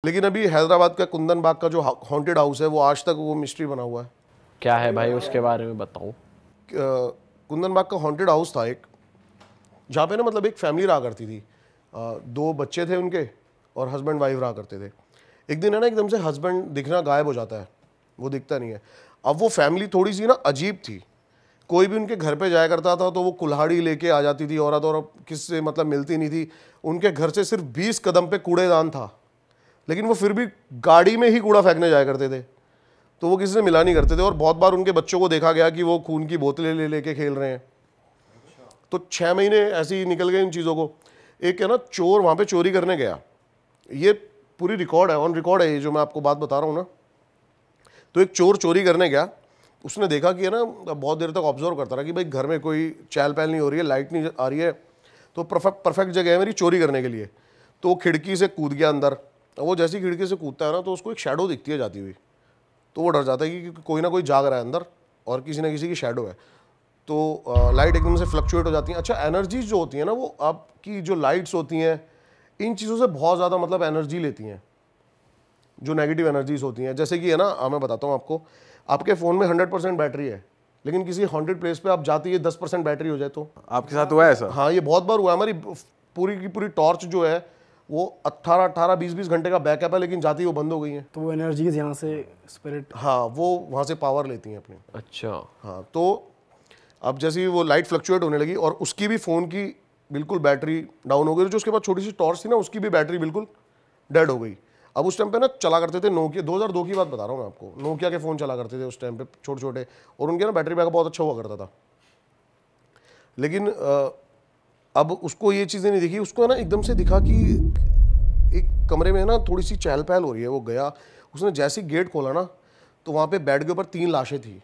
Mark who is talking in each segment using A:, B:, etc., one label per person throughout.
A: लेकिन अभी हैदराबाद का कुंदन बाग का जो हॉन्टेड हाउस है वो आज तक वो मिस्ट्री बना हुआ है।
B: क्या है भाई, उसके बारे में बताओ।
A: कुंदन बाग का हॉन्टेड हाउस था एक, जहाँ पे ना मतलब एक फैमिली रहा करती थी। दो बच्चे थे उनके और हस्बैंड वाइफ रहा करते थे। एक दिन है ना एकदम से हस्बैंड दिखना गायब हो जाता है, वो दिखता नहीं है। अब वो फैमिली थोड़ी सी ना अजीब थी, कोई भी उनके घर पे जाया करता था तो वो कुल्हाड़ी लेके आ जाती थी औरत, और किससे मतलब मिलती नहीं थी। उनके घर से सिर्फ 20 कदम पे कूड़ेदान था, लेकिन वो फिर भी गाड़ी में ही कूड़ा फेंकने जाया करते थे, तो वो किसी से मिला नहीं करते थे। और बहुत बार उनके बच्चों को देखा गया कि वो खून की बोतलें ले लेके खेल रहे हैं। तो 6 महीने ऐसे ही निकल गए इन चीज़ों को। एक है ना चोर वहाँ पे चोरी करने गया, ये पूरी रिकॉर्ड है, ऑन रिकॉर्ड है ये जो मैं आपको बात बता रहा हूँ ना। तो एक चोर चोरी करने गया, उसने देखा कि है ना बहुत देर तक ऑब्जर्व करता रहा कि भाई घर में कोई चहल पहल नहीं हो रही है, लाइट नहीं आ रही है, तो परफेक्ट जगह है मेरी चोरी करने के लिए। तो वो खिड़की से कूद गया अंदर। वो जैसी खिड़की से कूदता है ना तो उसको एक शैडो दिखती है जाती हुई, तो वो डर जाता है कि कोई ना कोई जाग रहा है अंदर और किसी ना किसी की शैडो है। तो लाइट एकदम से फ्लक्चुएट हो जाती हैं। अच्छा, एनर्जीज जो होती हैं ना, वो आपकी जो लाइट्स होती हैं इन चीज़ों से बहुत ज़्यादा मतलब एनर्जी लेती हैं, जो नेगेटिव एनर्जीज होती हैं। जैसे कि है ना, मैं बताता हूँ आपको, आपके फ़ोन में 100% बैटरी है, लेकिन किसी हॉन्टेड प्लेस पे आप जाते ही 10% बैटरी हो जाए तो।
C: आपके साथ हुआ है ऐसा?
A: हाँ, ये बहुत बार हुआ है। हमारी पूरी की पूरी टॉर्च जो है वो 18 20 घंटे का बैकअप है, लेकिन जाती ही वो बंद हो गई है।
D: तो वो एनर्जीज यहाँ से स्पिरिट,
A: हाँ, वो वहाँ से पावर लेती हैं अपनी।
B: अच्छा।
A: हाँ, तो अब जैसे ही वो लाइट फ्लक्चुएट होने लगी और उसकी भी फ़ोन की बिल्कुल बैटरी डाउन हो गई, जो उसके बाद छोटी सी टॉर्च थी ना उसकी भी बैटरी बिल्कुल डेड हो गई। अब उस टाइम पे ना चला करते थे नोकिया, 2002 की बात बता रहा हूँ मैं आपको, नोकिया के फ़ोन चला करते थे उस टाइम पे छोटे छोटे, और उनके ना बैटरी बैकअप बहुत अच्छा हुआ करता था। लेकिन अब उसको ये चीज़ें नहीं दिखी, उसको है ना एकदम से दिखा कि एक कमरे में ना थोड़ी सी चहल पहल हो रही है। वो गया, उसने जैसे ही गेट खोला ना तो वहाँ पे बेड के ऊपर 3 लाशें थी,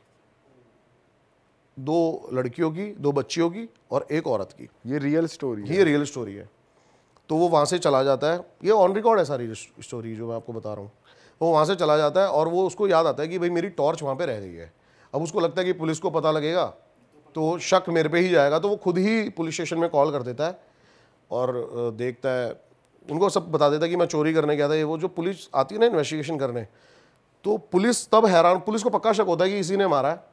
A: 2 लड़कियों की, 2 बच्चियों की और एक औरत की।
C: ये रियल स्टोरी है?
A: ये रियल स्टोरी है। तो वो वहाँ से चला जाता है, ये ऑन रिकॉर्ड है सारी स्टोरी जो मैं आपको बता रहा हूँ। वो वहाँ से चला जाता है और वो उसको याद आता है कि भाई मेरी टॉर्च वहाँ पे रह गई है। अब उसको लगता है कि पुलिस को पता लगेगा तो शक मेरे पे ही जाएगा, तो वो खुद ही पुलिस स्टेशन में कॉल कर देता है और देखता है, उनको सब बता देता है कि मैं चोरी करने गया था। ये वो जो पुलिस आती है ना इन्वेस्टिगेशन करने, तो पुलिस तब हैरान, पुलिस को पक्का शक होता है कि इसी ने मारा है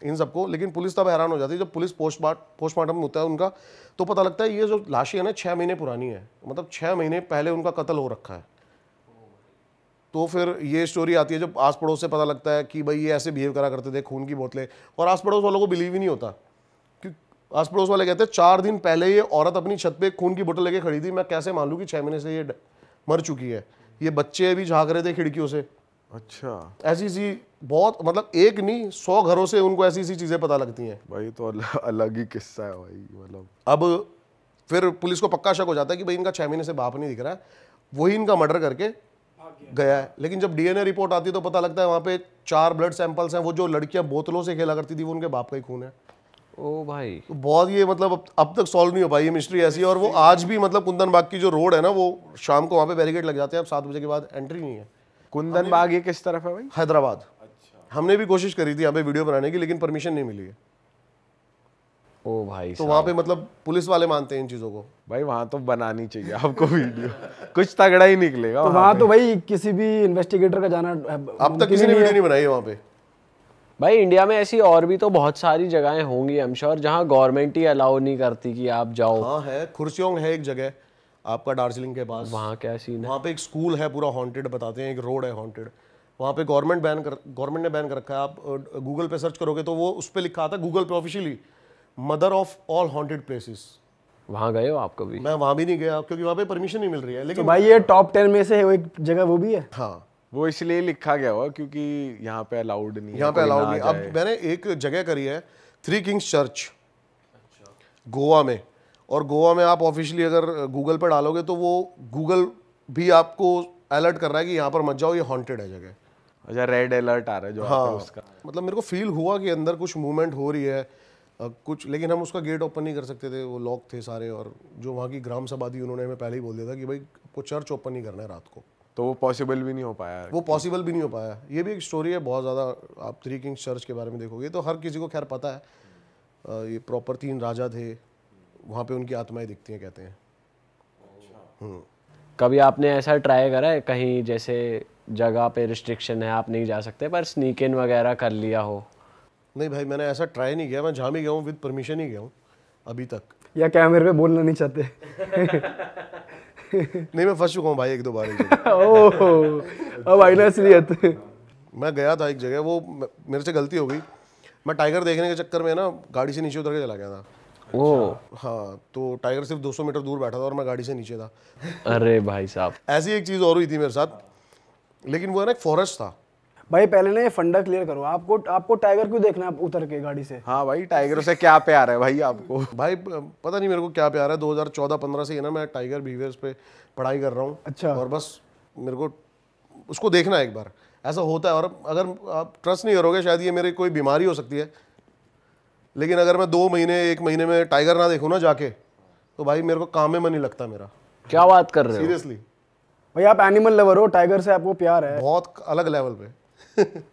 A: इन सबको, लेकिन पुलिस तब हैरान हो जाती है जब पुलिस पोस्टमार्टम होता है उनका, तो पता लगता है ये जो लाशें है ना 6 महीने पुरानी है, मतलब 6 महीने पहले उनका कत्ल हो रखा है। तो फिर ये स्टोरी आती है जब आस पड़ोस से पता लगता है कि भाई ये ऐसे बिहेव करा करते थे, खून की बोतलें, और आस पड़ोस वालों को बिलीव ही नहीं होता। कि आस पड़ोस वाले कहते हैं 4 दिन पहले ये औरत अपनी छत पे खून की बोतल लेके खड़ी थी, मैं कैसे मान लूँ कि 6 महीने से ये मर चुकी है। ये बच्चे भी झाँक रहे थे खिड़कियों से।
C: अच्छा,
A: ऐसी सी बहुत, मतलब एक नहीं 100 घरों से उनको ऐसी सी चीज़ें पता लगती हैं।
C: भाई तो अलग ही किस्सा है भाई, मतलब।
A: अब फिर पुलिस को पक्का शक हो जाता है कि भाई इनका 6 महीने से बाप नहीं दिख रहा है, वही इनका मर्डर करके गया है। लेकिन जब डीएनए रिपोर्ट आती है तो पता लगता है वहाँ पे 4 ब्लड सैंपल्स हैं, वो जो लड़कियां बोतलों से खेला करती थी वो उनके बाप का ही खून है।
B: ओ भाई,
A: तो बहुत ये मतलब अब तक सॉल्व नहीं हो पाई ये मिस्ट्री ऐसी है। और वो आज भी मतलब कुंदन बाग की जो रोड है ना, वो शाम को वहाँ पे बैरिकेड लग जाते हैं, अब 7 बजे के बाद एंट्री नहीं है।
C: कुंदन बाग ये किस तरफ है भाई?
A: हैदराबाद। हमने भी कोशिश करी थी यहाँ पे वीडियो बनाने की, लेकिन परमिशन नहीं मिली है।
B: ओ भाई
A: तो वहाँ पे मतलब पुलिस वाले मानते हैं इन चीज़ों को।
C: भाई वहाँ तो बनानी चाहिए आपको वीडियो, कुछ तगड़ा ही निकलेगा
D: तो वहाँ तो भाई किसी भी इन्वेस्टिगेटर का जाना
A: अब तक किसी ने वीडियो नहीं बनाई है वहाँ पे।
B: भाई इंडिया में ऐसी और भी तो बहुत सारी जगहें होंगी आई एम श्योर, जहाँ गवर्नमेंट ही अलाउ नहीं करती कि आप जाओ।
A: हाँ है, खुर्सियोंग है एक जगह आपका दार्जिलिंग के पास।
B: वहाँ क्या सीन है?
A: वहाँ पे एक स्कूल है पूरा हॉन्टेड, बताते हैं, एक रोड है हॉन्टेड। वहाँ पे गवर्नमेंट ने बैन कर रखा है। आप गूगल पे सर्च करोगे तो वो उस पर लिखा आता है गूगल पे officially, mother of all haunted places.
B: वहाँ गए हो आप कभी?
A: मैं वहाँ भी नहीं गया क्योंकि वहाँ पे परमिशन नहीं मिल रही है।
D: तो
A: लेकिन
D: भाई ये टॉप 10 में से है, वो एक जगह वो भी है।
A: हाँ,
C: वो इसलिए लिखा गया हुआ क्योंकि यहाँ पे अलाउड नहीं है,
A: यहाँ पे
C: कोई
A: अलाउड
C: ना
A: नहीं।
C: जाए।
A: अब मैंने एक जगह करी है, 3 किंग्स चर्च गोवा में, और गोवा में आप ऑफिशियली अगर गूगल पर डालोगे तो वो गूगल भी आपको अलर्ट कर रहा है कि यहाँ पर मत जाओ, ये हॉन्टेड है जगह।
C: अच्छा, रेड अलर्ट आ रहा है जो आता है उसका।
A: मतलब मेरे को फील हुआ कि अंदर कुछ मूवमेंट हो रही है कुछ, लेकिन हम उसका गेट ओपन नहीं कर सकते थे, वो लॉक थे सारे। और जो वहाँ की ग्राम सभा थी उन्होंने हमें पहले ही बोल दिया था कि भाई आपको चर्च ओपन नहीं करना है रात को।
C: तो वो पॉसिबल भी नहीं हो पाया?
A: वो पॉसिबल भी नहीं हो पाया। ये भी एक स्टोरी है बहुत ज़्यादा। आप 3 किंग्स चर्च के बारे में देखोगे तो हर किसी को खैर पता है। ये प्रॉपर 3 राजा थे वहाँ पे, उनकी आत्माएं दिखती हैं कहते हैं।
B: कभी आपने ऐसा ट्राई करा है कहीं, जैसे जगह पे रिस्ट्रिक्शन है आप नहीं जा सकते, पर स्नीक इन वगैरह कर लिया हो?
A: नहीं भाई, मैंने ऐसा ट्राई नहीं किया। मैं जहाँ भी गया हूँ विद परमिशन ही गया हूँ अभी तक।
D: या कैमरे पे बोलना नहीं चाहते?
A: नहीं, मैं फंस चुका हूँ भाई 1-2 बार एक जगह।
D: ओह, अब आई ना असलियत।
A: मैं गया था एक जगह, वो मेरे से गलती हो गई। मैं टाइगर देखने के चक्कर में ना गाड़ी से नीचे उतर के चला गया था।
B: ओ,
A: हाँ, तो टाइगर सिर्फ 200 मीटर दूर बैठा था और मैं गाड़ी से नीचे था।
B: अरे भाई साहब,
A: ऐसी एक चीज़ और हुई थी मेरे साथ, लेकिन वो है ना एक फॉरेस्ट था।
D: भाई पहले ना ये फंडा क्लियर करो, आपको टाइगर क्यों देखना है उतर के गाड़ी से?
C: हाँ भाई, टाइगर से क्या प्यार है भाई आपको?
A: भाई पता नहीं मेरे को क्या प्यार है, 2014-15 से ही ना मैं टाइगर बिहेवियर्स पे पढ़ाई कर रहा हूँ।
D: अच्छा।
A: और बस मेरे को उसको देखना है एक बार, ऐसा होता है। और अगर आप ट्रस्ट नहीं करोगे, शायद ये मेरी कोई बीमारी हो सकती है, लेकिन अगर मैं 2 महीने 1 महीने में टाइगर ना देखूँ ना जाके, तो भाई मेरे को काम में मन नहीं लगता मेरा,
B: क्या बात कर रहे हो?
A: सीरियसली।
D: भाई आप एनिमल लवर हो, टाइगर से आपको प्यार है?
A: बहुत अलग लेवल पे।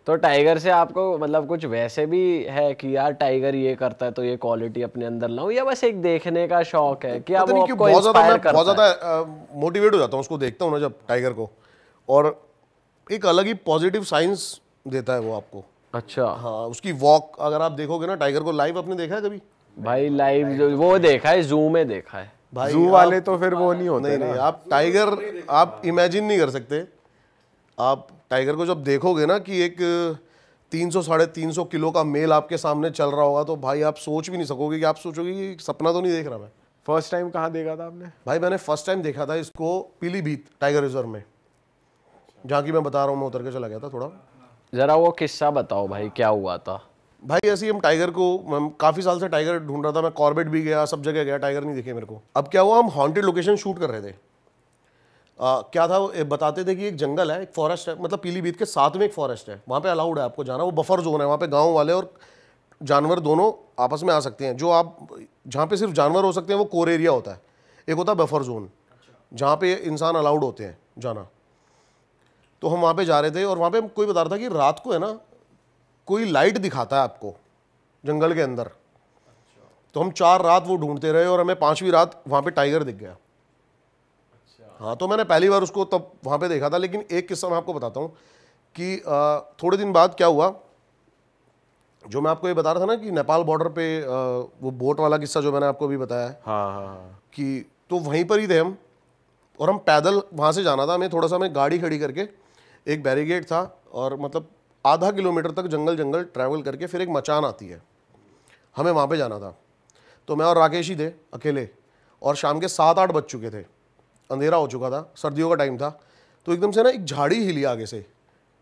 B: तो टाइगर से आपको मतलब कुछ वैसे भी है कि यार टाइगर ये करता है तो ये क्वालिटी अपने अंदर लाऊं, या बस एक देखने का शौक है कि
A: पता
B: वो
A: नहीं क्यों
B: आपको
A: बहुत ज़्यादा
B: इंस्पायर
A: मैं
B: करता
A: बहुत
B: है?
A: ज़्यादा मोटिवेट हो जाता हूँ उसको देखता हूँ ना जब टाइगर को, और एक अलग ही पॉजिटिव साइंस देता है वो आपको।
B: अच्छा
A: हाँ, उसकी वॉक अगर आप देखोगे ना, टाइगर को लाइव आपने देखा है कभी?
B: भाई, लाइव वो देखा है, जू में देखा है।
A: भाई
C: जू वाले तो फिर वो नहीं होते
A: नहीं, आप टाइगर आप इमेजिन नहीं कर सकते। आप टाइगर को जब देखोगे ना कि एक 300-350 किलो का मेल आपके सामने चल रहा होगा, तो भाई आप सोच भी नहीं सकोगे, कि आप सोचोगे कि सपना तो नहीं देख रहा मैं।
C: फर्स्ट टाइम कहाँ देखा था आपने?
A: भाई मैंने फर्स्ट टाइम देखा था इसको पीलीभीत टाइगर रिजर्व में, जहाँ की मैं बता रहा हूँ। मैं उतर के चला गया था थोड़ा।
B: जरा वो किस्सा बताओ भाई, क्या हुआ था?
A: भाई ऐसे ही हम टाइगर को, काफ़ी साल से टाइगर ढूंढ रहा था मैं, कॉर्बेट भी गया, सब जगह गया, टाइगर नहीं दिखे मेरे को। अब क्या हुआ, हम हॉन्टेड लोकेशन शूट कर रहे थे। क्या था, बताते थे कि एक जंगल है, एक फॉरेस्ट है, मतलब पीलीभीत के साथ में एक फॉरेस्ट है, वहाँ पे अलाउड है आपको जाना, वो बफर जोन है, वहाँ पे गाँव वाले और जानवर दोनों आपस में आ सकते हैं। जो आप जहाँ पे सिर्फ जानवर हो सकते हैं वो कोर एरिया होता है, एक होता है बफर जोन जहाँ पे इंसान अलाउड होते हैं जाना। तो हम वहाँ पे जा रहे थे, और वहाँ पे कोई बता रहा था कि रात को है ना कोई लाइट दिखाता है आपको जंगल के अंदर। तो हम 4 रात वो ढूंढते रहे, और हमें 5वीं रात वहाँ पे टाइगर दिख गया। हाँ, तो मैंने पहली बार उसको तब वहाँ पे देखा था। लेकिन एक किस्सा मैं आपको बताता हूँ कि थोड़े दिन बाद क्या हुआ, जो मैं आपको ये बता रहा था ना कि नेपाल बॉर्डर पे वो बोट वाला किस्सा जो मैंने आपको अभी बताया है,
C: हाँ हाँ हाँ।
A: कि तो वहीं पर ही थे हम, और हम पैदल वहाँ से जाना था। हमें थोड़ा सा, हमें गाड़ी खड़ी करके, एक बैरिकेड था, और मतलब आधा किलोमीटर तक जंगल ट्रैवल करके फिर एक मचान आती है, हमें वहाँ पे जाना था। तो मैं और राकेश ही थे अकेले, और शाम के 7-8 बज चुके थे, अंधेरा हो चुका था, सर्दियों का टाइम था। तो एकदम से ना एक झाड़ी हिली आगे से,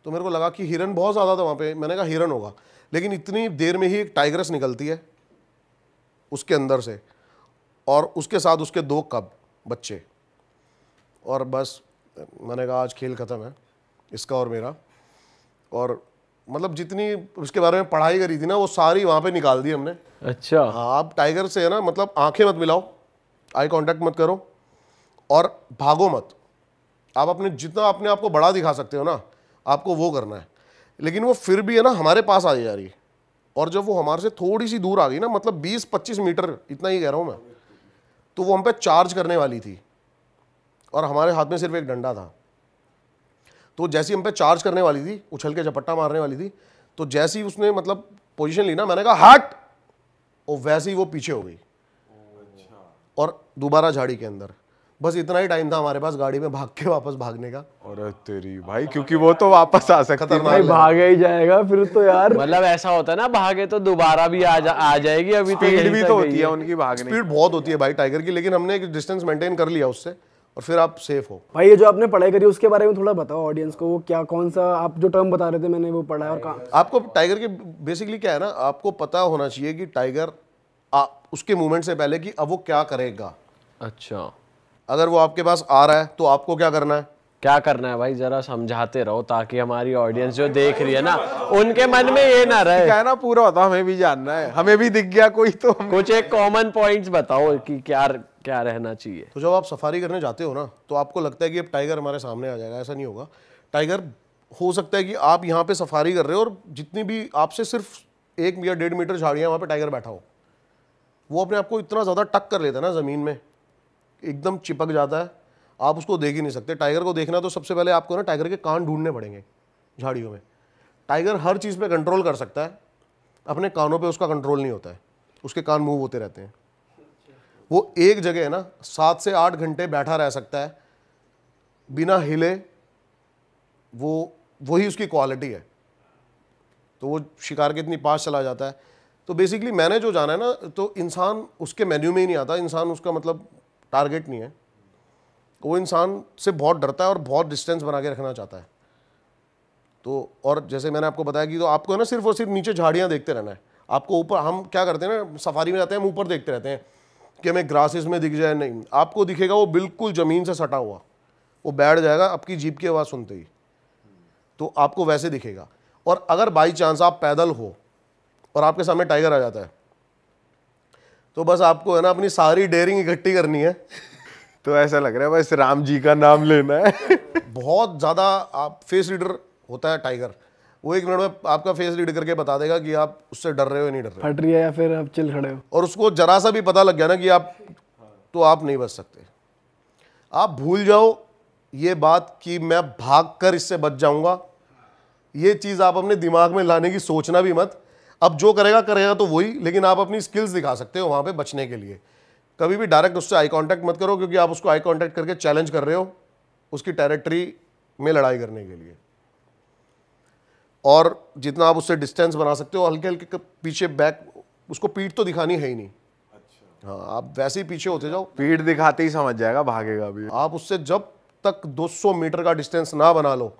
A: तो मेरे को लगा कि हिरन बहुत ज़्यादा था वहाँ पे। मैंने कहा हिरन होगा, लेकिन इतनी देर में ही एक टाइगरस निकलती है उसके अंदर से, और उसके साथ उसके 2 कब बच्चे। और बस मैंने कहा आज खेल ख़त्म है इसका और मेरा। और मतलब जितनी उसके बारे में पढ़ाई करी थी ना, वो सारी वहाँ पे निकाल दी हमने।
B: अच्छा,
A: हाँ, आप टाइगर से है ना, मतलब आंखें मत मिलाओ, आई कांटेक्ट मत करो, और भागो मत। आप अपने जितना अपने आप को बड़ा दिखा सकते हो ना, आपको वो करना है। लेकिन वो फिर भी है ना हमारे पास आ जा रही है, और जब वो हमारे से थोड़ी सी दूर आ गई ना, मतलब 20-25 मीटर, इतना ही कह रहा हूँ मैं, तो वो हम पे चार्ज करने वाली थी, और हमारे हाथ में सिर्फ एक डंडा था। तो जैसी हम पे चार्ज करने वाली थी, उछल के झपट्टा मारने वाली थी, तो जैसे ही उसने मतलब पोजीशन ली ना, मैंने कहा हट, और वैसे ही वो पीछे हो गई, और दोबारा झाड़ी के अंदर। बस इतना ही टाइम था हमारे पास गाड़ी में भाग के वापस भागने का।
C: और तेरी भाई, क्योंकि वो तो वापस आ सकती है।
D: भाई भागा ही जाएगा फिर तो यार।
B: मतलब ऐसा होता है ना, भागे तो दोबारा भी आ जाएगी। अभी तो
C: स्पीड
B: यहीं
C: भी
B: तक
C: तो
B: गई
C: होती है उनकी भागने की।
A: स्पीड बहुत होती है भाई टाइगर की, लेकिन हमने एक डिस्टेंस मेंटेन कर लिया उससे, और फिर आप सेफ हो।
D: भाई ये जो आपने पढ़ाई करी उसके बारे में थोड़ा बताओ ऑडियंस को, वो क्या, कौन सा आप जो टर्म बता रहे थे मैंने वो पढ़ा है, और कहाँ?
A: आपको टाइगर के बेसिकली क्या है ना, आपको पता होना चाहिए कि टाइगर उसके मूवमेंट से पहले कि अब वो क्या करेगा।
B: अच्छा,
A: अगर वो आपके पास आ रहा है तो आपको क्या करना है?
B: क्या करना है भाई, जरा समझाते रहो, ताकि हमारी ऑडियंस जो देख रही है ना, उनके मन में ये ना रहे।
C: क्या है ना, पूरा होता हमें भी जानना है, हमें भी दिख गया कोई तो
B: कुछ एक कॉमन पॉइंट्स बताओ कि क्या क्या रहना चाहिए।
A: तो जब आप सफारी करने जाते हो ना, तो आपको लगता है कि अब टाइगर हमारे सामने आ जाएगा, ऐसा नहीं होगा। टाइगर हो सकता है कि आप यहाँ पे सफारी कर रहे हो, और जितनी भी आपसे सिर्फ 1 या 1.5 मीटर झाड़ियाँ, वहाँ पे टाइगर बैठा हो, वो अपने आप को इतना ज़्यादा टक कर लेता है ना ज़मीन में, एकदम चिपक जाता है, आप उसको देख ही नहीं सकते। टाइगर को देखना तो सबसे पहले आपको ना टाइगर के कान ढूंढने पड़ेंगे झाड़ियों में। टाइगर हर चीज़ पे कंट्रोल कर सकता है, अपने कानों पे उसका कंट्रोल नहीं होता है, उसके कान मूव होते रहते हैं। वो एक जगह है ना 7 से 8 घंटे बैठा रह सकता है बिना हिले, वही उसकी क्वालिटी है। तो वो शिकार के इतनी पास चला जाता है। तो बेसिकली मैंने जो जाना है ना, तो इंसान उसके मेन्यू में ही नहीं आता, इंसान उसका मतलब टारगेट नहीं है। वो इंसान से बहुत डरता है और बहुत डिस्टेंस बना के रखना चाहता है। तो और जैसे मैंने आपको बताया कि तो आपको है ना सिर्फ और सिर्फ नीचे झाड़ियाँ देखते रहना है। आपको ऊपर, हम क्या करते हैं ना सफारी में जाते हैं, हम ऊपर देखते रहते हैं कि हमें ग्रासेस में दिख जाए, नहीं, आपको दिखेगा वो बिल्कुल ज़मीन से सटा हुआ, वो बैठ जाएगा आपकी जीप की आवाज़ सुनते ही, तो आपको वैसे दिखेगा। और अगर बाई चांस आप पैदल हो और आपके सामने टाइगर आ जाता है, तो बस आपको है ना अपनी सारी डेयरिंग इकट्ठी करनी है।
C: तो ऐसा लग रहा है बस राम जी का नाम लेना है।
A: बहुत ज़्यादा आप फेस रीडर होता है टाइगर, वो 1 मिनट में आपका फेस रीड करके बता देगा कि आप उससे डर रहे हो या नहीं डर रहे हो।
D: फट रही है या फिर आप चिल खड़े हो।
A: और उसको जरा सा भी पता लग गया ना कि आप, तो आप नहीं बच सकते। आप भूल जाओ ये बात कि मैं भागकर इससे बच जाऊंगा, ये चीज़ आप अपने दिमाग में लाने की सोचना भी मत। अब जो करेगा करेगा तो वही, लेकिन आप अपनी स्किल्स दिखा सकते हो वहाँ पे बचने के लिए। कभी भी डायरेक्ट उससे आई कांटेक्ट मत करो, क्योंकि आप उसको आई कांटेक्ट करके चैलेंज कर रहे हो उसकी टेरिटरी में लड़ाई करने के लिए। और जितना आप उससे डिस्टेंस बना सकते हो, हल्के हल्के पीछे बैक, उसको पीठ तो दिखानी है ही नहीं। अच्छा। हाँ, आप वैसे ही पीछे होते जाओ,
C: पीठ दिखाते ही समझ जाएगा, भागेगा भी।
A: आप उससे जब तक 200 मीटर का डिस्टेंस ना बना लो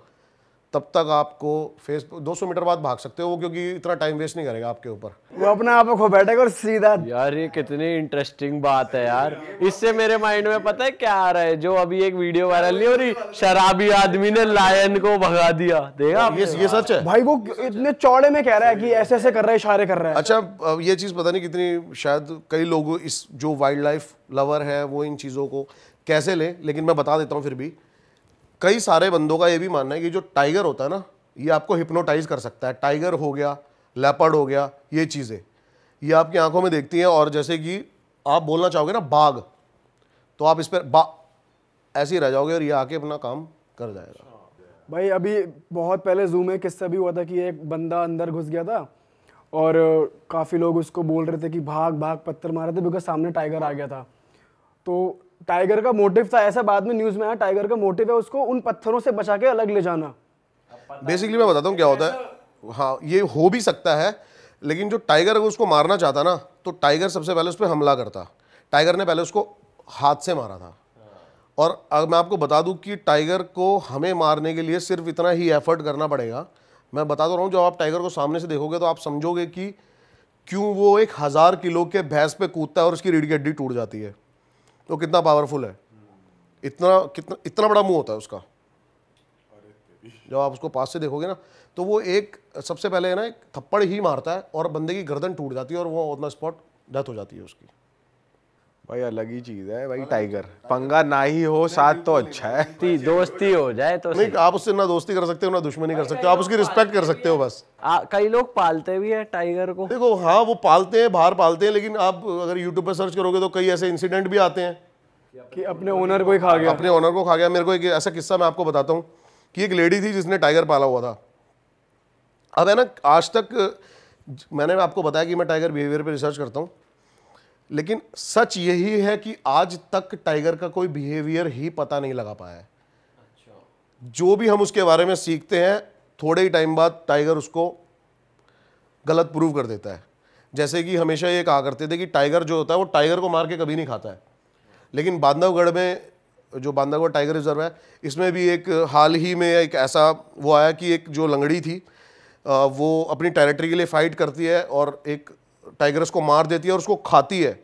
A: तब तक आपको फेस 200 मीटर बाद भाग सकते हो वो, क्योंकि इतना टाइम वेस्ट नहीं करेगा आपके ऊपर।
D: वो अपने आप को बैठेगा और सीधा।
B: यार ये कितनी इंटरेस्टिंग बात है यार। इससे मेरे माइंड में पता है क्या आ रहा है, जो अभी एक वीडियो वायरल नहीं हो रही, शराबी आदमी ने लायन को भगा दिया, देखा
A: ये सच है
D: भाई। वो इतने चौड़े में कह रहा है कि ऐसे ऐसे कर रहा है, इशारे कर रहा है।
A: अच्छा, अब ये चीज़ पता नहीं कितनी, शायद कई लोग इस जो वाइल्ड लाइफ लवर है वो इन चीज़ों को कैसे ले, लेकिन मैं बता देता हूँ फिर भी। कई सारे बंदों का ये भी मानना है कि जो टाइगर होता है ना, ये आपको हिप्नोटाइज कर सकता है। टाइगर हो गया, लेपर्ड हो गया, ये चीज़ें ये आपकी आंखों में देखती हैं, और जैसे कि आप बोलना चाहोगे ना बाघ, तो आप इस पर ऐसे ही रह जाओगे और ये आके अपना काम कर जाएगा।
D: भाई अभी बहुत पहले जू में किस्सा भी हुआ था कि एक बंदा अंदर घुस गया था और काफ़ी लोग उसको बोल रहे थे कि भाग भाग, पत्थर मार रहे थे बिकॉज सामने टाइगर आ गया था। तो टाइगर का मोटिव था, ऐसा बाद में न्यूज़ में आया, टाइगर का मोटिव है उसको उन पत्थरों से बचा के अलग ले जाना।
A: बेसिकली मैं बताता हूँ क्या होता है। हाँ, ये हो भी सकता है, लेकिन जो टाइगर अगर उसको मारना चाहता ना, तो टाइगर सबसे पहले उस पर हमला करता। टाइगर ने पहले उसको हाथ से मारा था। और अब मैं आपको बता दूं कि टाइगर को हमें मारने के लिए सिर्फ इतना ही एफर्ट करना पड़ेगा। मैं बता तो रहा हूँ, जब आप टाइगर को सामने से देखोगे तो आप समझोगे कि क्यों वो 1000 किलो के भैंस पे कूदता है और उसकी रीढ़ की हड्डी टूट जाती है। तो कितना पावरफुल है, इतना बड़ा मुंह होता है उसका। जब आप उसको पास से देखोगे ना, तो वो एक सबसे पहले है ना एक थप्पड़ ही मारता है और बंदे की गर्दन टूट जाती है और वो ऑन द स्पॉट डेथ हो जाती है उसकी।
C: भाई अलग ही चीज है भाई, टाइगर पंगा ना ही हो साथ तो अच्छा है।
B: दोस्ती हो जाए तो
A: नहीं, आप उससे ना दोस्ती कर सकते हो ना दुश्मनी कर सकते हो, आप उसकी रिस्पेक्ट कर सकते हो बस।
B: कई लोग पालते भी है टाइगर को।
A: देखो, हाँ वो पालते हैं, बाहर पालते हैं, लेकिन आप अगर यूट्यूब पे सर्च करोगे तो कई ऐसे इंसिडेंट भी आते हैं
D: कि अपने ओनर को ही खा गया।
A: अपने ओनर को खा गया। मेरे को एक ऐसा किस्सा मैं आपको बताता हूँ कि एक लेडी थी जिसने टाइगर पाला हुआ था। अब है ना, आज तक मैंने आपको बताया कि मैं टाइगर बिहेवियर पे रिसर्च करता हूँ, लेकिन सच यही है कि आज तक टाइगर का कोई बिहेवियर ही पता नहीं लगा पाया है। जो भी हम उसके बारे में सीखते हैं, थोड़े ही टाइम बाद टाइगर उसको गलत प्रूव कर देता है। जैसे कि हमेशा ये कहा करते थे कि टाइगर जो होता है वो टाइगर को मार के कभी नहीं खाता है, लेकिन बांधवगढ़ में जो बांधवगढ़ टाइगर रिजर्व है, इसमें भी एक हाल ही में एक ऐसा वो आया कि एक जो लंगड़ी थी वो अपनी टेरिटरी के लिए फाइट करती है और एक टाइगर उसको मार देती है और उसको खाती है,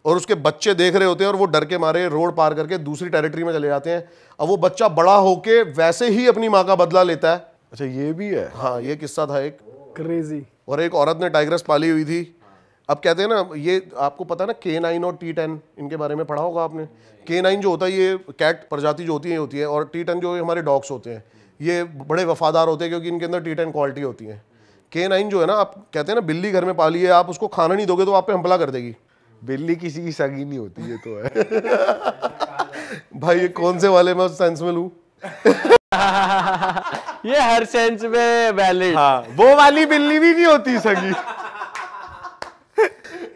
A: और उसके बच्चे देख रहे होते हैं और वो डर के मारे रोड पार करके दूसरी टेरिटरी में चले जाते हैं। अब वो बच्चा बड़ा होके वैसे ही अपनी माँ का बदला लेता है।
C: अच्छा, ये भी है।
A: हाँ, ये किस्सा था एक।
D: क्रेजी।
A: और एक औरत ने टाइग्रेस पाली हुई थी। अब कहते हैं ना, ये आपको पता है ना K9 और T10, इनके बारे में पढ़ा होगा आपने। K9 जो होता है ये कैट प्रजाति जो होती है, और T10 जो हमारे डॉग्स होते हैं, ये बड़े वफादार होते हैं क्योंकि इनके अंदर T10 क्वालिटी होती है। K9 जो है ना, आप कहते हैं ना बिल्ली घर में पाली है, आप उसको खाना नहीं दोगे तो आप पे हमला कर देगी।
C: बिल्ली किसी की सगी नहीं होती, ये तो है।
A: भाई ये कौन से वाले मैं उस सेंस में लूं?
B: ये हर सेंस में वैलिड।
C: हाँ, वो वाली बिल्ली भी नहीं होती सगी।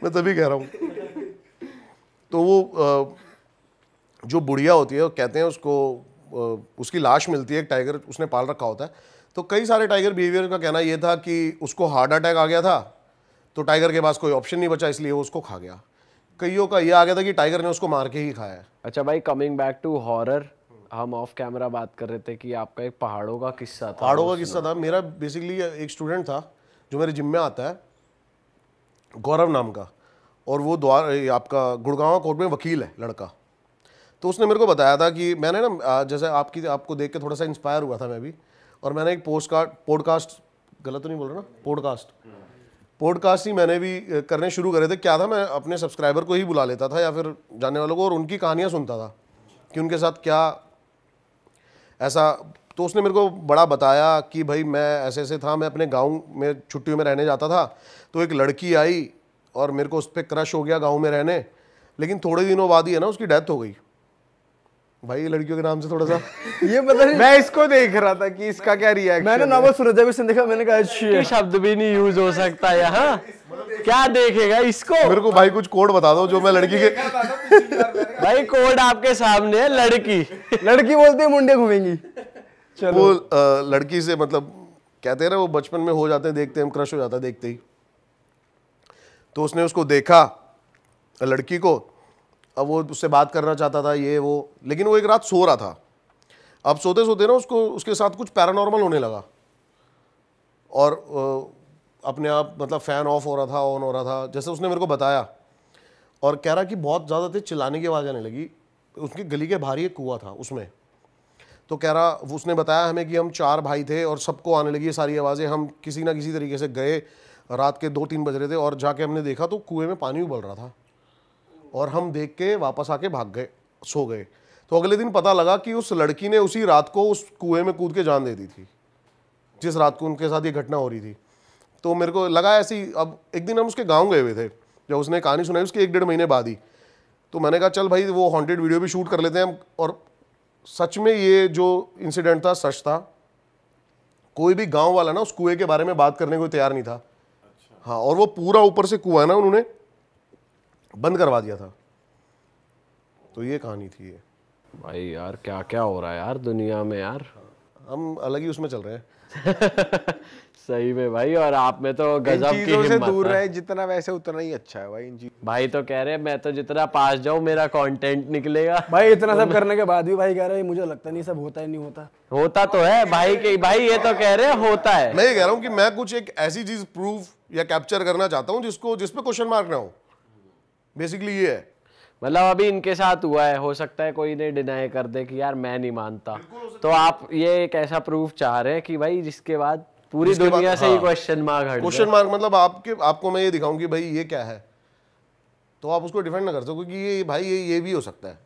A: मैं तभी कह रहा हूँ। तो वो जो बुढ़िया होती है, कहते हैं उसको, उसकी लाश मिलती है, एक टाइगर उसने पाल रखा होता है। तो कई सारे टाइगर बिहेवियर का कहना ये था कि उसको हार्ट अटैक आ गया था, तो टाइगर के पास कोई ऑप्शन नहीं बचा, इसलिए वो उसको खा गया। कईयों का ये आ गया था कि टाइगर ने उसको मार के ही खाया है।
B: अच्छा भाई, कमिंग बैक टू हॉरर, हम ऑफ कैमरा बात कर रहे थे कि आपका एक पहाड़ों का किस्सा था।
A: पहाड़ों का किस्सा था मेरा। बेसिकली एक स्टूडेंट था जो मेरे जिम में आता है, गौरव नाम का, और वो आपका गुड़गांव कोर्ट में वकील है लड़का। तो उसने मेरे को बताया था कि मैंने ना, जैसे आपको देख के थोड़ा सा इंस्पायर हुआ था मैं भी, और मैंने एक पॉडकास्ट, गलत तो नहीं बोल रहा ना, पॉडकास्ट ही मैंने भी करने शुरू करे थे। क्या था, मैं अपने सब्सक्राइबर को ही बुला लेता था या फिर जानने वालों को, और उनकी कहानियाँ सुनता था कि उनके साथ क्या ऐसा। तो उसने मेरे को बड़ा बताया कि भाई मैं ऐसे ऐसे था, मैं अपने गांव में छुट्टियों में रहने जाता था, तो एक लड़की आई और मेरे को उस पर क्रश हो गया गांव में रहने, लेकिन थोड़े दिनों बाद ही है ना उसकी डेथ हो गई। भाई लड़कियों के नाम से थोड़ा सा
D: ये पता नहीं,
C: मैं इसको देख रहा था कि इसका क्या रिएक्शन।
D: मैंने नॉवल सुना, जब इसने देखा मैंने कहा
B: कि शब्द भी नहीं यूज हो सकता यहाँ, क्या देखेगा इसको।
A: मेरे को भाई कुछ कोड बता दो जो मैं लड़की के
B: भाई कोड आपके सामने है, लड़की
D: बोलते हैं मुंडे घूमेंगी। चलो
A: वो लड़की से मतलब कहते हैं ना, वो बचपन में हो जाते हैं, देखते हैं क्रश हो जाता है देखते ही। तो उसने उसको देखा लड़की को, अब वो उससे बात करना चाहता था ये वो, लेकिन वो एक रात सो रहा था। अब सोते सोते ना उसको उसके साथ कुछ पैरानॉर्मल होने लगा, और अपने आप मतलब फ़ैन ऑफ हो रहा था, ऑन हो रहा था, जैसे उसने मेरे को बताया। और कह रहा कि बहुत ज़्यादा तेज चिल्लाने की आवाज़ आने लगी। उसकी गली के बाहर ही एक कुआं था उसमें। तो कह रहा, उसने बताया हमें कि हम 4 भाई थे और सबको आने लगी ये सारी आवाज़ें। हम किसी ना किसी तरीके से गए, रात के 2-3 बज रहे थे, और जाके हमने देखा तो कुएं में पानी उबल रहा था, और हम देख के वापस आके भाग गए, सो गए। तो अगले दिन पता लगा कि उस लड़की ने उसी रात को उस कुएं में कूद के जान दे दी थी, जिस रात को उनके साथ ये घटना हो रही थी। तो मेरे को लगा ऐसी। अब एक दिन हम उसके गांव गए हुए थे, जब उसने कहानी सुनाई उसके 1-1.5 महीने बाद ही। तो मैंने कहा चल भाई वो हॉन्टेड वीडियो भी शूट कर लेते हैं। और सच में ये जो इंसिडेंट था सच था। कोई भी गांव वाला ना उस कुएं के बारे में बात करने को तैयार नहीं था। हाँ, और वो पूरा ऊपर से कुआं ना उन्होंने बंद करवा दिया था। तो ये कहानी थी ये।
B: भाई यार क्या क्या हो रहा है यार दुनिया में यार,
A: हम अलग ही उसमें चल रहे हैं।
B: सही में भाई। और आप में तो
C: इन
B: गजब की
C: चीजों से
B: हिम्मत
C: दूर
B: है।
C: रहे जितना, वैसे उतना ही अच्छा है भाई इन चीजों।
B: भाई तो कह रहे हैं मैं तो जितना पास जाऊं मेरा कंटेंट निकलेगा।
D: भाई इतना सब करने के बाद भी भाई कह रहे हैं मुझे लगता नहीं सब होता ही नहीं होता।
B: होता तो है भाई के भाई, ये तो कह रहे हैं होता है।
A: मैं ये कह रहा हूँ कि मैं कुछ एक ऐसी चीज प्रूव या कैप्चर करना चाहता हूँ जिसपे क्वेश्चन मार्क ना हो। बेसिकली ये है।
B: मतलब अभी इनके साथ हुआ है, हो सकता है कोई ने डिनाई कर दे कि यार मैं नहीं मानता, तो आप ये एक ऐसा प्रूफ चाह रहे हैं कि भाई जिसके बाद पूरी दुनिया से ही क्वेश्चन मार्क हट
A: क्वेश्चन मार्क मतलब आपको मैं ये दिखाऊं कि भाई ये क्या है, तो आप उसको डिफेंड ना कर सको कि ये भाई ये भी हो सकता है।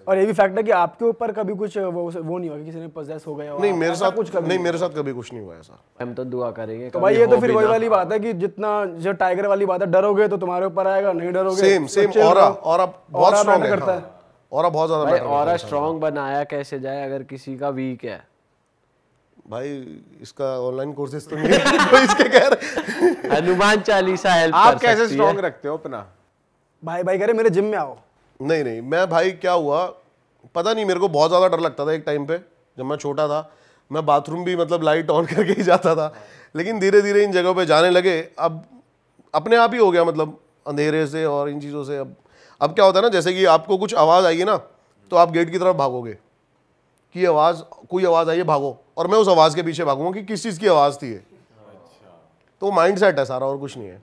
D: और ये भी फैक्ट है कि आपके ऊपर कभी कुछ वो नहीं हुआ कि किसी ने पोजेस हो गया।
A: नहीं मेरे साथ कुछ नहीं, मेरे साथ कभी कुछ नहीं हुआ ऐसा।
B: हम तो दुआ करेंगे।
D: तो भाई ये तो फिर वही वाली बात है कि जितना जो टाइगर वाली बात है, डरोगे तो तुम्हारे ऊपर आएगा, नहीं डरोगे
A: सेम और अब बहुत स्ट्रांग करता है। और बहुत ज्यादा
B: भाई और स्ट्रांग बनाया कैसे जाए अगर किसी का वीक है।
A: भाई इसका ऑनलाइन कोर्सेज तो नहीं है तो इसके कह रहे
B: हनुमान चालीसा हेल्प कर
C: आप
B: सकती
C: कैसे
B: है।
C: स्ट्रांग रखते हो अपना?
D: भाई कह रहे मेरे जिम में आओ।
A: नहीं मैं भाई क्या हुआ पता नहीं, मेरे को बहुत ज़्यादा डर लगता था एक टाइम पे जब मैं छोटा था। मैं बाथरूम भी मतलब लाइट ऑन करके ही जाता था, लेकिन धीरे धीरे इन जगहों पे जाने लगे। अब अपने आप ही हो गया, मतलब अंधेरे से और इन चीज़ों से। अब क्या होता है ना, जैसे कि आपको कुछ आवाज़ आएगी ना तो आप गेट की तरफ भागोगे कि कोई आवाज़ आई है, भागो, और मैं उस आवाज़ के पीछे भागूंगा कि किस चीज़ की आवाज़ थी ये। तो माइंड सेट है सारा, और कुछ नहीं है।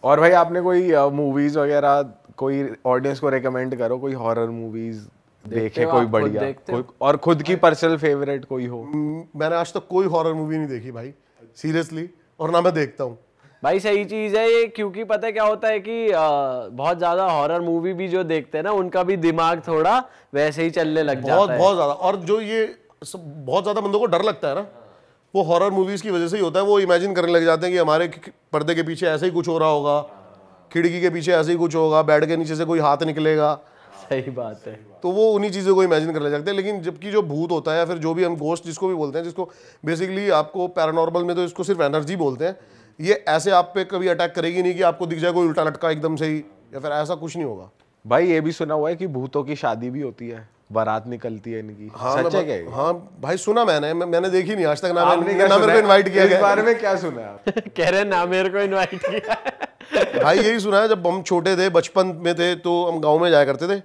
C: और भाई आपने कोई मूवीज वगैरह कोई ऑडियंस को रेकमेंड करो, कोई हॉरर मूवीज देखे
B: हो
C: कोई
B: आप, खुद
C: बढ़िया
B: देखते हो?
C: और खुद की पर्सनल फेवरेट कोई हो?
A: मैंने आज तक कोई हॉरर मूवी नहीं देखी भाई, सीरियसली, और ना मैं देखता हूँ।
B: भाई सही चीज है ये, क्योंकि पता है क्या होता है कि बहुत ज्यादा हॉरर मूवी भी जो देखते हैं ना उनका भी दिमाग थोड़ा वैसे ही चलने लग जाता है।
A: बहुत ज्यादा। और जो ये बहुत ज्यादा बंदों को डर लगता है ना, वो हॉरर मूवीज की वजह से ही होता है। वो इमेजिन करने लग जाते हैं कि हमारे पर्दे के पीछे ऐसे ही कुछ हो रहा होगा, खिड़की के पीछे ऐसे ही कुछ होगा, बेड के नीचे से कोई हाथ निकलेगा,
B: सही बात है।
A: तो वो उन्हीं चीज़ों को इमेजिन करने लगते हैं। लेकिन जबकि जो भूत होता है या फिर जो भी हम गोस्ट जिसको भी बोलते हैं, जिसको बेसिकली आपको पैरानॉर्मल में तो इसको सिर्फ एनर्जी बोलते हैं, ये ऐसे आप पे कभी अटैक करेगी नहीं कि आपको दिख जाए कोई उल्टा लटका एकदम से ही, या फिर ऐसा कुछ नहीं होगा।
C: भाई ये भी सुना हुआ है कि भूतों की शादी भी होती है, बारात निकलती है इनकी। सच है क्या ये?
A: हाँ भाई सुना मैंने देखी नहीं आज तक, ना
C: आपने क्या
A: मेरे को
C: सुना है?
A: इनवाइट किया
C: इस
A: गया।
C: बारे में क्या सुना है आप?
B: कह रहे ना मेरे को इनवाइट किया।
A: भाई यही सुना है, जब हम छोटे थे, बचपन में थे, तो हम गांव में जाया करते थे,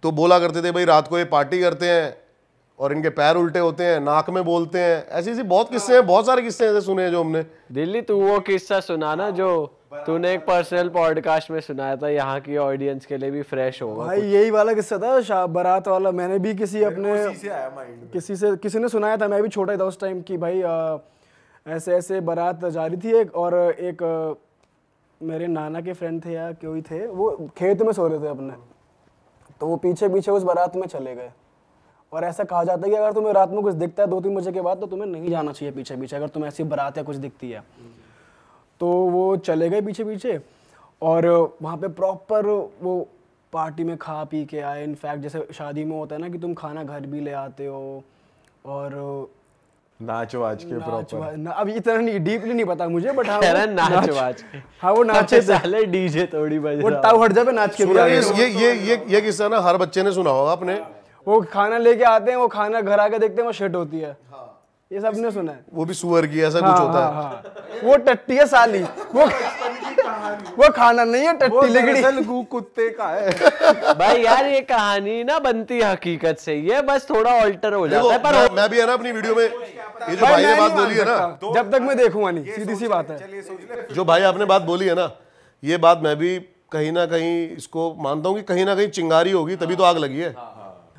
A: तो बोला करते थे भाई रात को ये पार्टी करते हैं और इनके पैर उल्टे होते हैं, नाक में बोलते हैं, ऐसी ऐसी बहुत किस्से हैं, बहुत सारे किस्से ऐसे सुने हैं जो हमने।
B: दिल्ली तू वो किस्सा सुना ना जो तूने एक पर्सनल पॉडकास्ट में सुनाया था, यहाँ की ऑडियंस के लिए भी फ्रेश होगा।
D: भाई यही वाला किस्सा था बारात वाला। मैंने भी किसी अपने किसी ने सुनाया था, मैं भी छोटा था उस टाइम, कि भाई ऐसे ऐसे बारात जा रही थी एक, और एक मेरे नाना के फ्रेंड थे या कोई थे, वो खेत में सो रहे थे अपने, तो वो पीछे पीछे उस बारात में चले गए। और ऐसा कहा जाता है कि अगर तुम्हें रात में कुछ दिखता है 2-3 बजे के बाद, तो तुम्हें नहीं जाना चाहिए पीछे पीछे, अगर तुम्हें ऐसी बारात या कुछ दिखती है। तो वो चले गए पीछे पीछे, और वहाँ पे प्रॉपर वो पार्टी में खा पी के आए। इनफैक्ट जैसे शादी में होता है ना कि तुम खाना घर भी ले आते हो, और
C: नाच वाच के प्रॉपर।
D: अब इतना नहीं डीपली नहीं पता मुझे, बट हाँ
B: नाच वाच।
D: हाँ वो नाचे
B: साले डीजे थोड़ी बज
D: वो
B: रहा।
D: ताऊ हट जाए नाच के भी आए।
A: ये किस्सा ना हर बच्चे ने सुना होगा अपने।
D: वो खाना लेके आते हैं, वो खाना घर आके देखते हैं वो शिट होती है। ये सब ने सुना है।
A: वो भी सुअर की, ऐसा कुछ होता है।
D: हाँ। वो टट्टी है साली, वो खाना नहीं है, टट्टी लिगड़ी
C: कुत्ते का है।
B: भाई यार ये कहानी ना बनती है हकीकत से, ये बस थोड़ा ऑल्टर हो जाता है। पर
A: मैं भी है ना अपनी वीडियो में ये जो भाई ने बात बोली है ना,
D: जब तक मैं देखूंगा नहीं, सीधी सी बात है।
A: जो भाई आपने बात बोली है ना, ये बात मैं भी कहीं ना कहीं इसको मानता हूँ कि कहीं ना कहीं चिंगारी होगी तभी तो आग लगी है।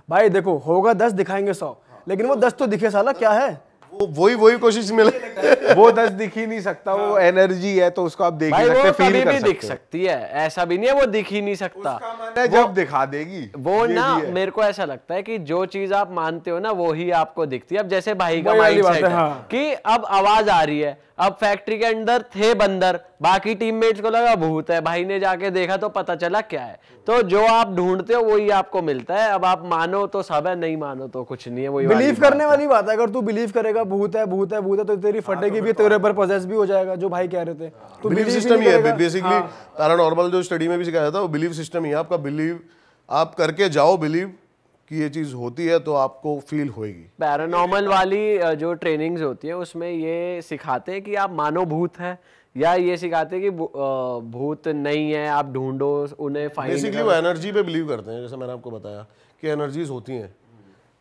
D: भाई देखो होगा 10 दिखाएंगे 100, लेकिन वो 10 तो दिखे साला क्या है।
A: वही कोशिश मिले।
C: वो 10 दिख ही नहीं सकता, वो एनर्जी है तो उसको आप देख ही
B: भाई
C: सकते,
B: वो
C: फील
B: कभी
C: कर
B: भी
C: सकते
B: दिख सकती है, ऐसा भी नहीं है वो दिख ही नहीं सकता।
C: जब दिखा देगी
B: वो ना मेरे को ऐसा लगता है कि जो चीज आप मानते हो ना वो ही आपको दिखती है। अब जैसे भाई का
D: वही वाली बात
B: माइंडसेट
D: है,
B: है
D: हाँ।
B: कि अब आवाज आ रही है, अब फैक्ट्री के अंदर थे बंदर, बाकी टीममेट्स को लगा भूत है, भाई ने जाके देखा तो पता चला क्या है। तो जो आप ढूंढते हो वही आपको मिलता है। अब आप मानो तो सब है, नहीं मानो तो कुछ नहीं है। वही
D: बिलीव करने वाली बात है। अगर तू बिलीव करेगा भूत है भूत है भूत है, तो तेरी फटेगी भी, तेरे पर पोजेस भी हो जाएगा, जो भाई कह रहे थे। तो
A: बिलीव सिस्टम ही है बेसिकली। पैरानॉर्मल जो स्टडी में भी सिखाया था वो बिलीव सिस्टम ही है आपका। बिलीव आप करके जाओ, बिलीव कि ये चीज होती है तो आपको फील होएगी।
B: पैरानॉर्मल वाली जो ट्रेनिंग्स होती है उसमें ये सिखाते हैं कि आप मानो भूत है, या ये सिखाते हैं कि भूत नहीं है, आप ढूंढो उन्हें, फाइंड।
A: बेसिकली वो एनर्जी पे बिलीव करते हैं, जैसे मैंने आपको बताया कि एनर्जीज होती हैं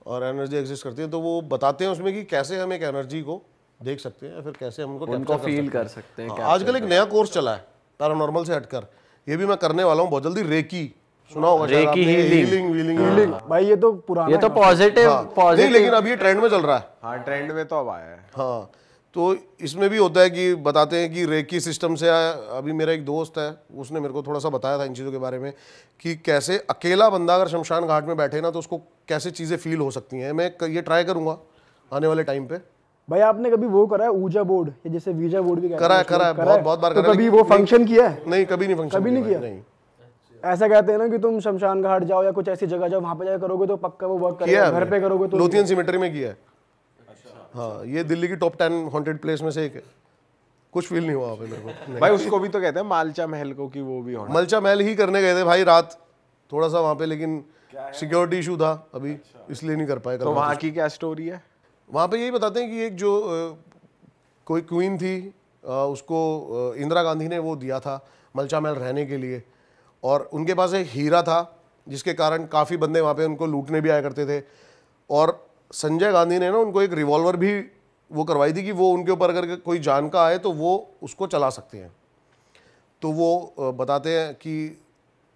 A: और एनर्जी एग्जिस्ट करती है। तो वो बताते हैं उसमें कि कैसे हम एक एनर्जी को देख सकते हैं, फिर कैसे हम
B: उनको फील कर सकते हैं।
A: आजकल एक नया कोर्स चला है पैरानॉर्मल से हटकर, ये भी मैं करने वाला हूँ बहुत जल्दी। रेकी सुना होगा शायद आपने, हीलिंग।
D: भाई ये तो पुराना,
B: ये तो पॉजिटिव
A: लेकिन अब ये ट्रेंड में चल रहा है।
C: हाँ ट्रेंड में तो अब आया है।
A: हाँ तो इसमें भी होता है कि बताते हैं कि रेकी सिस्टम से अभी मेरा एक दोस्त है, उसने मेरे को थोड़ा सा बताया था इन चीज़ों के बारे में कि कैसे अकेला बंदा अगर शमशान घाट में बैठे ना तो उसको कैसे चीज़ें फील हो सकती हैं। मैं ये ट्राई करूँगा आने वाले टाइम पे।
D: भाई आपने कभी वो करा है ऊजा बोर्ड, या जैसे वीजा बोर्ड भी
A: करा है बहुत बार
D: तो
A: करा है।
D: कभी वो फंक्शन किया है?
A: नहीं, कभी नहीं फंक्शन
D: कभी नहीं किया?
A: नहीं।
D: ऐसा कहते हैं ना कि तुम शमशान घाट जाओ या कुछ ऐसी जगह जाओ, वहां पे जाकर करोगे तो पक्का वो वर्क करेगा, घर पे करोगे तो
A: लोथियन सिमेट्री में किया है। हाँ ये दिल्ली की टॉप 10 हॉन्टेड प्लेस में से एक है। कुछ फील नहीं हुआ वहाँ पे मेरे को।
C: भाई उसको भी तो कहते हैं मालचा महल को, कि वो भी होना।
A: मलचा महल ही करने गए थे भाई रात थोड़ा सा वहाँ पे, लेकिन सिक्योरिटी इशू था अभी, इसलिए नहीं कर पाए।
C: तो वहाँ की क्या स्टोरी है?
A: वहाँ पे यही बताते हैं कि एक जो कोई क्वीन थी, उसको इंदिरा गांधी ने वो दिया था मलचा महल रहने के लिए, और उनके पास एक हीरा था जिसके कारण काफ़ी बंदे वहाँ पे उनको लूटने भी आया करते थे। और संजय गांधी ने ना उनको एक रिवॉल्वर भी वो करवाई थी कि वो उनके ऊपर अगर कोई जान का आए तो वो उसको चला सकते हैं। तो वो बताते हैं कि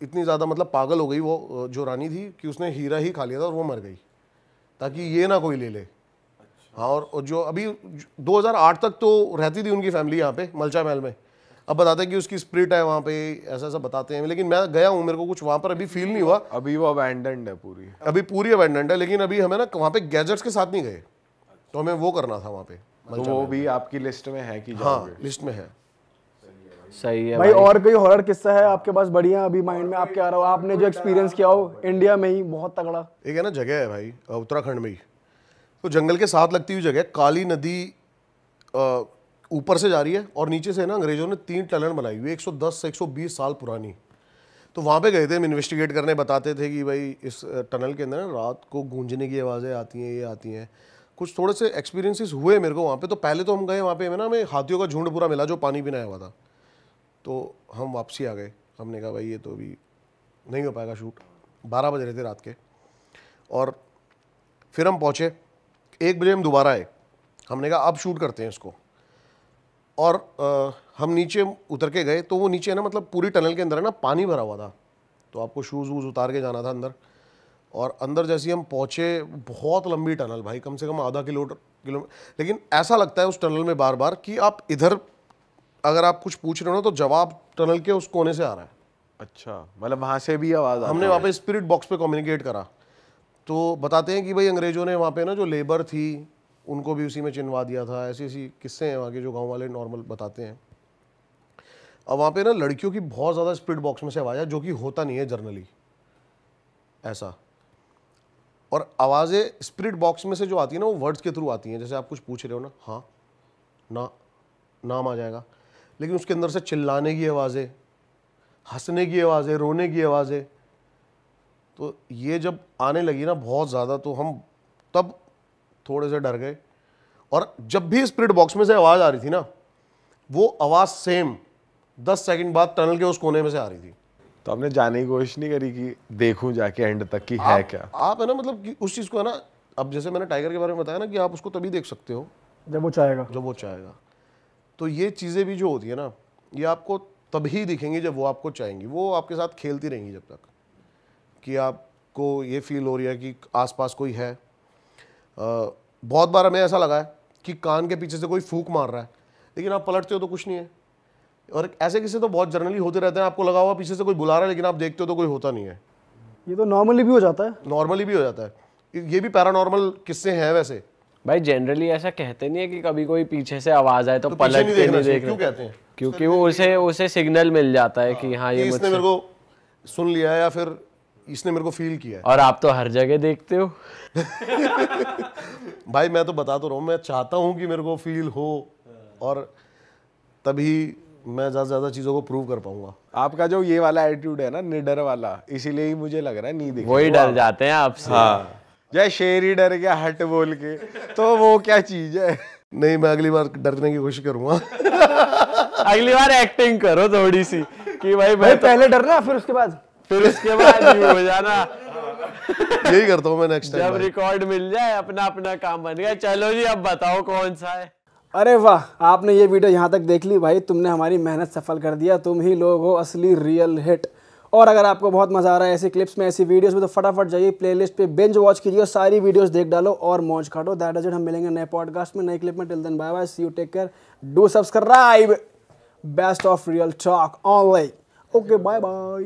A: इतनी ज़्यादा मतलब पागल हो गई वो जो रानी थी कि उसने हीरा ही खा लिया था और वो मर गई ताकि ये ना कोई ले ले। हाँ और जो अभी 2008 तक तो रहती थी उनकी फैमिली यहाँ पे मलचा महल में। अब बताते हैं कि उसकी स्पिरिट है वहाँ पे, ऐसा ऐसा बताते हैं। लेकिन मैं गया हूँ, मेरे को कुछ वहाँ पर अभी फील नहीं हुआ।
C: अभी वो अबैंडन्ड है पूरी,
A: अभी पूरी अबैंडन्ड है। लेकिन अभी हमें ना वहाँ पे गैजेट्स के साथ नहीं गए, तो हमें वो करना था वहाँ पे।
C: तो वो भी आपकी लिस्ट में है कि
A: हाँ लिस्ट में है।
B: सही है
D: भाई। और कोई हॉरर किस्सा है आपके पास बढ़िया अभी माइंड में आपके आ रहा हो, आपने जो एक्सपीरियंस किया हो इंडिया में ही बहुत तगड़ा?
A: एक है ना जगह है भाई उत्तराखंड में ही, तो जंगल के साथ लगती हुई जगह, काली नदी ऊपर से जा रही है और नीचे से ना अंग्रेजों ने 3 टनल बनाई हुई 110 से 120 साल पुरानी। तो वहाँ पे गए थे हम इन्वेस्टिगेट करने, बताते थे कि भाई इस टनल के अंदर ना रात को गूंजने की आवाज़ें आती हैं, ये आती हैं। कुछ थोड़े से एक्सपीरियंसेस हुए मेरे को वहाँ पे। तो पहले तो हम गए वहाँ पे, हमें हाथियों का झुंड पूरा मिला जो पानी पीने आया हुआ था। तो हम वापसी आ गए, हमने कहा भाई ये तो अभी नहीं हो पाएगा शूट। 12 बज रहे थे रात के। और फिर हम पहुँचे, 1 बजे हम दोबारा आए, हमने कहा अब शूट करते हैं इसको। और हम नीचे उतर के गए, तो वो नीचे है ना मतलब पूरी टनल के अंदर है ना पानी भरा हुआ था, तो आपको शूज़ वूज़ उतार के जाना था अंदर। और अंदर जैसे ही हम पहुँचे, बहुत लंबी टनल भाई, कम से कम आधा किलोमीटर। लेकिन ऐसा लगता है उस टनल में बार बार कि आप इधर अगर आप कुछ पूछ रहे हो ना तो जवाब टनल के उस कोने से आ रहा है।
C: अच्छा, मतलब वहाँ से भी आवाज़ आती
A: हमने वहाँ पे स्पिरिट बॉक्स पे कम्युनिकेट करा, तो बताते हैं कि भाई अंग्रेज़ों ने वहाँ पे ना जो लेबर थी उनको भी उसी में चिनवा दिया था। ऐसी ऐसी किस्से हैं वहाँ के जो गांव वाले नॉर्मल बताते हैं। अब वहाँ पे ना लड़कियों की बहुत ज़्यादा स्पिरिट बॉक्स में से आवाज़ है, जो कि होता नहीं है जनरली ऐसा। और आवाज़ें स्पिरिट बॉक्स में से जो आती है ना वो वर्ड्स के थ्रू आती हैं। जैसे आप कुछ पूछ रहे हो ना, हाँ ना, नाम आ जाएगा, लेकिन उसके अंदर से चिल्लाने की आवाज़ें, हंसने की आवाज़ें, रोने की आवाज़ें। तो ये जब आने लगी ना बहुत ज़्यादा, तो हम तब थोड़े से डर गए। और जब भी स्पिरिट बॉक्स में से आवाज़ आ रही थी ना, वो आवाज़ सेम 10 सेकंड बाद टनल के उस कोने में से आ रही थी।
C: तो आपने जाने की कोशिश नहीं करी कि देखूं जाके एंड तक कि है क्या?
A: आप है ना मतलब कि उस चीज़ को है ना, अब जैसे मैंने टाइगर के बारे में बताया ना कि आप उसको तभी देख सकते हो
D: जब वो चाहेगा।
A: जब वो चाहेगा। तो ये चीज़ें भी जो होती है ना, ये आपको तभी दिखेंगी जब वो आपको चाहेंगी। वो आपके साथ खेलती रहेंगी जब तक कि आपको ये फील हो रही है कि आसपास कोई है। बहुत बार हमें ऐसा लगा है कि कान के पीछे से कोई फूंक मार रहा है, लेकिन आप पलटते हो तो कुछ नहीं है। और ऐसे किस्से तो बहुत जनरली होते रहते हैं, आपको लगा हुआ पीछे से कोई बुला रहा है, लेकिन आप देखते हो तो कोई होता नहीं है।
D: ये तो नॉर्मली भी हो जाता है।
A: नॉर्मली भी हो जाता है। ये भी पैरानॉर्मल किस्से हैं वैसे।
B: भाई जनरली ऐसा कहते नहीं है कि कभी कोई पीछे से आवाज आए तो
A: पीछे
B: पलट के
A: देखना
B: नहीं
A: चाहिए।
B: देख
A: क्यों
B: रहे,
A: कहते हैं?
B: क्योंकि वो उसे सिग्नल मिल जाता है कि हाँ ये
A: इसने
B: मुझसे।
A: मेरे को सुन लिया है या फिर इसने मेरे को फील किया है।
B: और आप तो हर जगह देखते हो।
A: भाई मैं तो बता तो रहा हूँ, मैं चाहता हूँ कि मेरे को फील हो, और तभी मैं ज़्यादा से ज़्यादा चीज़ों को प्रूव कर पाऊंगा।
C: आपका जो ये वाला एटीट्यूड है ना, निडर वाला, इसीलिए ही मुझे लग रहा है नहीं दिख
B: वही डर जाते हैं आपसे।
C: हाँ, जय शेर ही डर गया हट बोल के, तो वो क्या चीज है?
A: नहीं, मैं अगली बार डरने की कोशिश करूंगा।
B: अगली बार एक्टिंग करो थोड़ी सी कि भाई
D: भाई पहले डरना फिर उसके बाद
B: नहीं हो जाना।
A: यही करता हूँ मैं नेक्स्ट टाइम।
B: जब रिकॉर्ड मिल जाए अपना अपना काम बन गया। चलो जी अब बताओ कौन सा है।
D: अरे वाह, आपने ये वीडियो यहाँ तक देख ली भाई, तुमने हमारी मेहनत सफल कर दिया। तुम ही लोग हो असली रियल हिट। और अगर आपको बहुत मजा आ रहा है ऐसी क्लिप्स में, ऐसी वीडियोस में, तो फटाफट जाइए प्लेलिस्ट पे बिंज वॉच कीजिए, सारी वीडियोस देख डालो और मौज काटो। That is it. हम मिलेंगे नए पॉडकास्ट में, नई क्लिप में। Till then bye bye, see you, take care, do subscribe. Best of real talk online. Okay, bye bye.